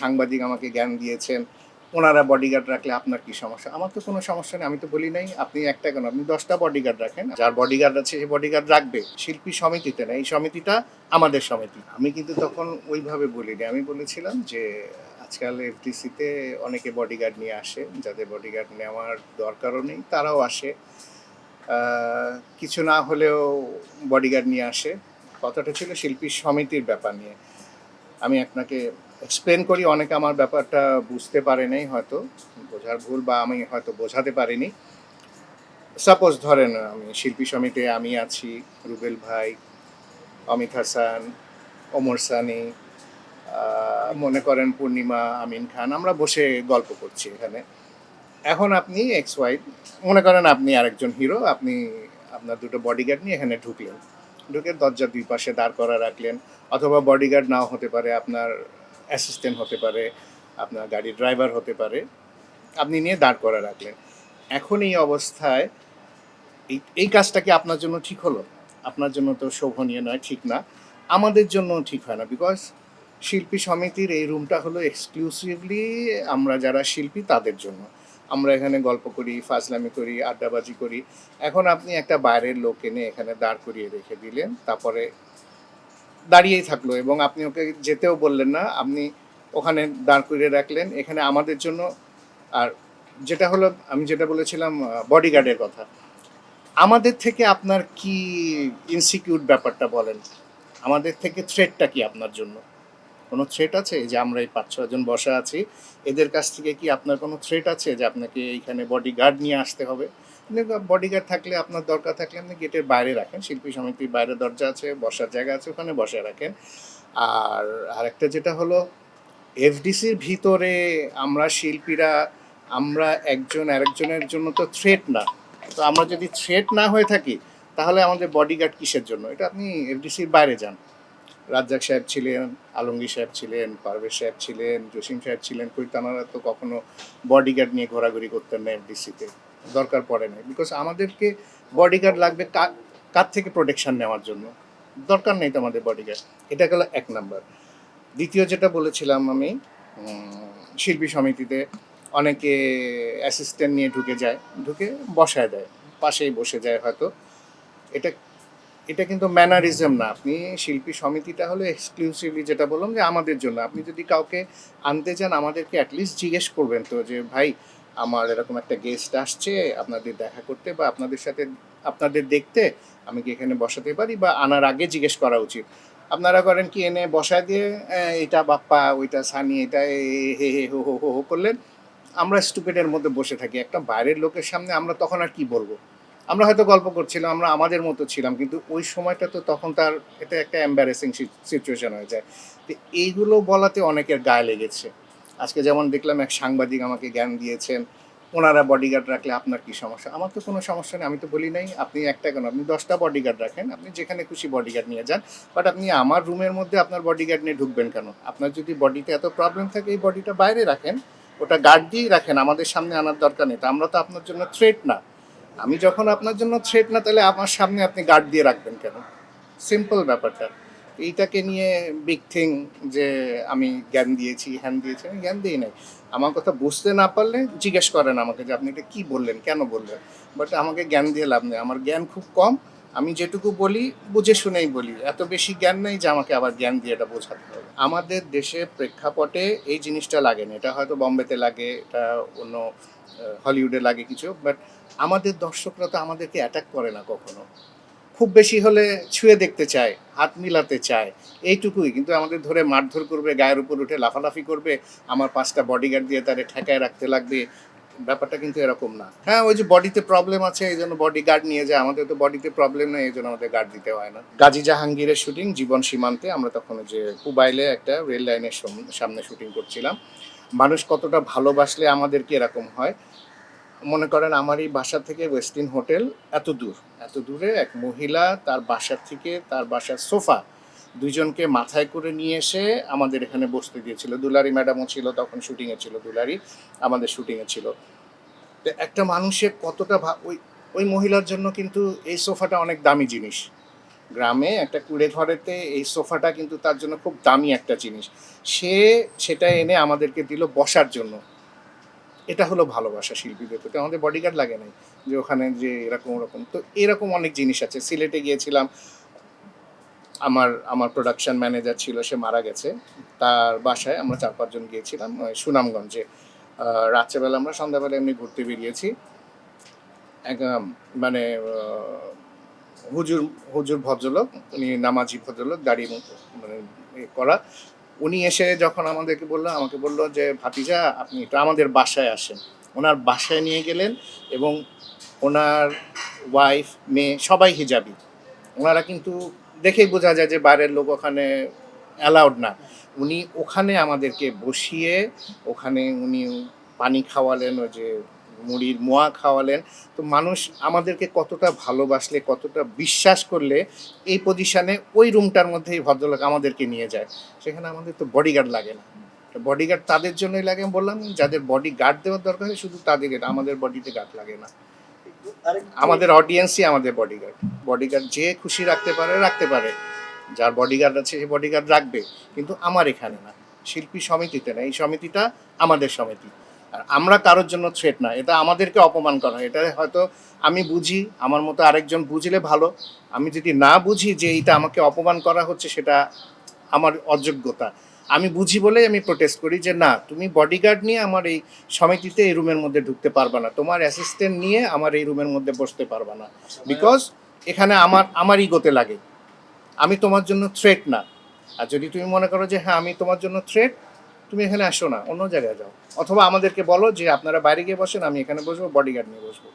সাংবাদিক আমাকে জ্ঞান দিয়েছেন, ওনারা বডিগার্ড রাখলে আপনার কি সমস্যা? আমার তো কোনো সমস্যা নেই, আমি তো বলি নাই আপনি একটা কেন, আপনি 10টা বডিগার্ড রাখেন, যার বডিগার্ড আছে সে বডিগার্ড রাখবে, শিল্পী সমিতিতে না, এই সমিতিটা আমাদের সমিতি। আমি কিন্তু তখন ওইভাবে বলিনি, আমি বলেছিলাম যে আজকাল এফডিসিতে অনেকে বডিগার্ড নিয়ে আসে, যাদের বডিগার্ড নেওয়ার দরকারও নেই তারাও আসে, কিছু না হলেও বডিগার্ড নিয়ে আসে। কথাটা ছিল শিল্পী সমিতির ব্যাপার নিয়ে। আমি আপনাকে এক্সপ্লেন করি, অনেকে আমার ব্যাপারটা বুঝতে পারে নাই, হয়তো বোঝার ভুল বা আমি হয়তো বোঝাতে পারিনি। সাপোজ ধরেন আমি শিল্পী সমিতিতে আমি আছি, রুবেল ভাই, অমিত হাসান, ওমর সানি, মনে করেন পূর্ণিমা, আমিন খান, আমরা বসে গল্প করছি এখানে। এখন আপনি এক্স ওয়াই, মনে করেন আপনি আরেকজন হিরো, আপনি আপনার দুটো বডিগার্ড নিয়ে এখানে ঢুকলেন, ঢুকে দরজার দুই পাশে দাঁড় করা রাখলেন, অথবা বডিগার্ড নাও হতে পারে, আপনার অ্যাসিস্ট্যান্ট হতে পারে, আপনার গাড়ির ড্রাইভার হতে পারে, আপনি নিয়ে দাঁড় করা রাখলেন। এখন এই অবস্থায় এই কাজটা কি আপনার জন্য ঠিক হলো? আপনার জন্য তো শোভনীয় নয়, ঠিক না, আমাদের জন্য ঠিক হয় না। বিকজ শিল্পী সমিতির এই রুমটা হলো এক্সক্লুসিভলি আমরা যারা শিল্পী তাদের জন্য। আমরা এখানে গল্প করি, ফাজলামি করি, আড্ডাবাজি করি। এখন আপনি একটা বাইরের লোক এনে এখানে দাঁড় করিয়ে রেখে দিলেন, তারপরে দাঁড়িয়েই থাকলো এবং আপনি ওকে যেতেও বললেন না, আপনি ওখানে দাঁড় করিয়ে রাখলেন এখানে আমাদের জন্য। আর যেটা হলো, আমি যেটা বলেছিলাম বডিগার্ডের কথা, আমাদের থেকে আপনার কি ইনসিকিউর ব্যাপারটা বলেন? আমাদের থেকে থ্রেটটা কি আপনার জন্য? কোনো থ্রেট আছে? যে আমরা এই 5-6 জন বসা আছি, এদের কাছ থেকে কি আপনার কোনো থ্রেট আছে যে আপনাকে এইখানে বডিগার্ড নিয়ে আসতে হবে? বডিগার্ড থাকলে, আপনার দরকার থাকলে আপনি গেটের বাইরে রাখেন, শিল্পী সমিতির বাইরে দরজা আছে, বসার জায়গা আছে, ওখানে বসে রাখেন। আর আরেকটা যেটা হলো, এফডিসির ভিতরে আমরা শিল্পীরা, আমরা একজন আরেকজনের জন্য তো থ্রেট না। তো আমরা যদি থ্রেট না হয়ে থাকি তাহলে আমাদের বডিগার্ড কিসের জন্য? এটা আপনি এফডিসির বাইরে যান, রাজ্জাক সাহেব ছিলেন, আলমগীর সাহেব ছিলেন, পারভেজ সাহেব ছিলেন, জসিম সাহেব ছিলেন, কই তানারা তো কখনো বডিগার্ড নিয়ে ঘোরাঘুরি করতেন না এফডিসিতে, দরকার পড়ে না। বিকজ আমাদেরকে বডিগার্ড লাগবে কার থেকে প্রোটেকশন নেওয়ার জন্য, দরকার নেই তো আমাদের বডিগার্ড। এটা গেল 1 নাম্বার। দ্বিতীয় যেটা বলেছিলাম আমি, শিল্পী সমিতিতে অনেকে অ্যাসিস্ট্যান্ট নিয়ে ঢুকে যায়, ঢুকে বসায় দেয়, পাশেই বসে যায় হয়তো। এটা এটা কিন্তু ম্যানারিজম না। আপনি শিল্পী সমিতিটা হলো এক্সক্লুসিভলি, যেটা বললাম যে আমাদের জন্য। আপনি যদি কাউকে আনতে চান আমাদেরকে অ্যাটলিস্ট জিজ্ঞেস করবেন তো, যে ভাই আমার এরকম একটা গেস্ট আসছে আপনাদের দেখা করতে বা আপনাদের সাথে, আপনাদের দেখতে, আমি কি এখানে বসাতে পারি? বা আনার আগে জিজ্ঞেস করা উচিত। আপনারা করেন কি, এনে বসায় দিয়ে এটা বাপ্পা, ওইটা সানি, এটা হে হে হো হো হো হো করলেন, আমরা স্টুপিডের মধ্যে বসে থাকি একটা বাইরের লোকের সামনে, আমরা তখন আর কি বলবো? আমরা হয়তো গল্প করছিলাম, আমরা আমাদের মতো ছিলাম, কিন্তু ওই সময়টা তো তখন তার এটা একটা এম্বারেসিং সিচুয়েশন হয়ে যায়। তো এইগুলো বলাতে অনেকের গায়ে লেগেছে। আজকে যেমন দেখলাম এক সাংবাদিক আমাকে জ্ঞান দিয়েছেন, ওনারা বডিগার্ড রাখলে আপনার কি সমস্যা? আমার তো কোনো সমস্যা নেই, আমি তো বলি নাই আপনি একটা কেন, আপনি 10টা বডিগার্ড রাখেন, আপনি যেখানে খুশি বডিগার্ড নিয়ে যান। বাট আপনি আমার রুমের মধ্যে আপনার বডিগার্ড নিয়ে ঢুকবেন কেন? আপনার যদি বডিতে এত প্রবলেম থাকে, এই বডিটা বাইরে রাখেন, ওটা গার্ড দিয়েই রাখেন, আমাদের সামনে আনার দরকার নেই। তো আমরা তো আপনার জন্য থ্রেট না। আমি যখন আপনার জন্য থ্রেট না, তাহলে আমার সামনে আপনি গার্ড দিয়ে রাখবেন কেন? সিম্পল ব্যাপারটা। এইটাকে নিয়ে বিগ থিং যে আমি জ্ঞান দিয়েছি, হ্যান দিয়েছি, আমি জ্ঞান দিই নাই। আমার কথা বুঝতে না পারলে জিজ্ঞেস করেন আমাকে যে আপনি এটা কী বললেন, কেন বললেন। বাট আমাকে জ্ঞান দিয়ে লাভ নেই, আমার জ্ঞান খুব কম। আমি যেটুকু বলি বুঝে শুনেই বলি, এত বেশি জ্ঞান নেই যে আমাকে আবার জ্ঞান দিয়ে এটা বোঝাতে হবে। আমাদের দেশে প্রেক্ষাপটে এই জিনিসটা লাগে না, এটা হয়তো বম্বেতে লাগে, এটা অন্য হলিউডে লাগে কিছু, বাট আমাদের দর্শকরা তো আমাদেরকে অ্যাটাক করে না কখনো। খুব বেশি হলে ছুঁয়ে দেখতে চায়, হাত মিলাতে চায়, এইটুকুই। কিন্তু আমাদের ধরে মারধর করবে, গায়ের উপর উঠে লাফালাফি করবে, আমার 5টা বডিগার্ড দিয়ে তারে ঠেকায় রাখতে লাগবে, ব্যাপারটা কিন্তু এরকম না। হ্যাঁ, ওই যে বডিতে প্রবলেম আছে এই জন্য বডি গার্ড নিয়ে যায়, আমাদের তো বডিতে প্রবলেম নেই এই জন্য আমাদের গার্ড দিতে হয় না। গাজী জাহাঙ্গীরের শুটিং জীবন সীমান্তে, আমরা তখন যে পুবাইলে একটা রেল লাইনের সামনে শুটিং করছিলাম। মানুষ কতটা ভালোবাসলে আমাদেরকে এরকম হয়। মনে করেন আমার এই বাসা থেকে ওয়েস্টিন হোটেল এত দূর, এত দূরে এক মহিলা তার বাসার থেকে তার বাসার সোফা দুইজনকে মাথায় করে নিয়ে এসে আমাদের এখানে বসতে দিয়েছিল। দুলারি ম্যাডামও ছিল তখন, শুটিংয়ে ছিল দুলারি, আমাদের শুটিংয়ে ছিল। তো একটা মানুষের কতটা ওই ওই মহিলার জন্য কিন্তু এই সোফাটা অনেক দামি জিনিস। গ্রামে একটা কুঁড়ে ঘরেতে এই সোফাটা কিন্তু তার জন্য খুব দামি একটা জিনিস। সে সেটা এনে আমাদেরকে দিল বসার জন্য। এটা হলো ভালোবাসা শিল্পীদের প্রতি। আমাদের বডিগার্ড লাগে নাই যে ওখানে যে এরকম ওরকম। তো এরকম অনেক জিনিস আছে। সিলেটে গিয়েছিলাম, আমার আমার প্রোডাকশন ম্যানেজার ছিল, সে মারা গেছে। তার বাসায় আমরা ৪-৫ জন গিয়েছিলাম সুনামগঞ্জে। রাত্রেবেলা আমরা সন্ধ্যাবেলা এমনি ঘুরতে বেরিয়েছি। এক মানে হুজুর হুজুর ভদ্রলোক, উনি নামাজি ভদ্রলোক, দাড়ি মানে করা। উনি এসে যখন আমাদেরকে বললো, আমাকে বললো যে ভাতিজা আপনি একটু আমাদের বাসায় আসেন। ওনার বাসায় নিয়ে গেলেন এবং ওনার ওয়াইফ, মেয়ে সবাই হিজাবি। ওনারা কিন্তু দেখেই বোঝা যায় যে বাইরের লোক ওখানে অ্যালাউড না। উনি ওখানে আমাদেরকে বসিয়ে ওখানে উনি পানি খাওয়ালেন, ওই যে মুড়ির মোয়া খাওয়ালেন। তো মানুষ আমাদেরকে কতটা ভালোবাসলে, কতটা বিশ্বাস করলে এই পজিশনে ওই রুমটার মধ্যে এই ভদ্রলোক আমাদেরকে নিয়ে যায়। সেখানে আমাদের তো বডিগার্ড লাগে না। বডিগার্ড তাদের জন্যই লাগে, বললাম যাদের বডি গার্ড দেওয়ার দরকার হয় শুধু তাদের, আমাদের বডিতে গার্ড লাগে না। আমাদের অডিয়েন্সই আমাদের বডিগার্ড। বডিগার্ড যে খুশি রাখতে পারে রাখতে পারে, যার বডিগার্ড আছে সে বডিগার্ড রাখবে, কিন্তু আমার এখানে না, শিল্পী সমিতিতে না। এই সমিতিটা আমাদের সমিতি, আর আমরা কারোর জন্য থ্রেট না। এটা আমাদেরকে অপমান করা, এটা হয়তো আমি বুঝি, আমার মতো আরেকজন বুঝলে ভালো। আমি যদি না বুঝি যে এইটা আমাকে অপমান করা হচ্ছে, সেটা আমার অযোগ্যতা। আমি বুঝি বলেই আমি প্রোটেস্ট করি যে না, তুমি বডিগার্ড নিয়ে আমার এই সমিতিতে এই রুমের মধ্যে ঢুকতে পারবে না, তোমার অ্যাসিস্ট্যান্ট নিয়ে আমার এই রুমের মধ্যে বসতে পারবে না, বিকজ এখানে আমার ইগোতে লাগে। আমি তোমার জন্য থ্রেট না। আর যদি তুমি মনে করো যে হ্যাঁ আমি তোমার জন্য থ্রেট, তুমি এখানে আসো না, অন্য জায়গায় যাও, অথবা আমাদেরকে বলো যে আপনারা বাইরে গিয়ে বসেন, আমি এখানে বসবো, বডিগার্ড নিয়ে বসবো।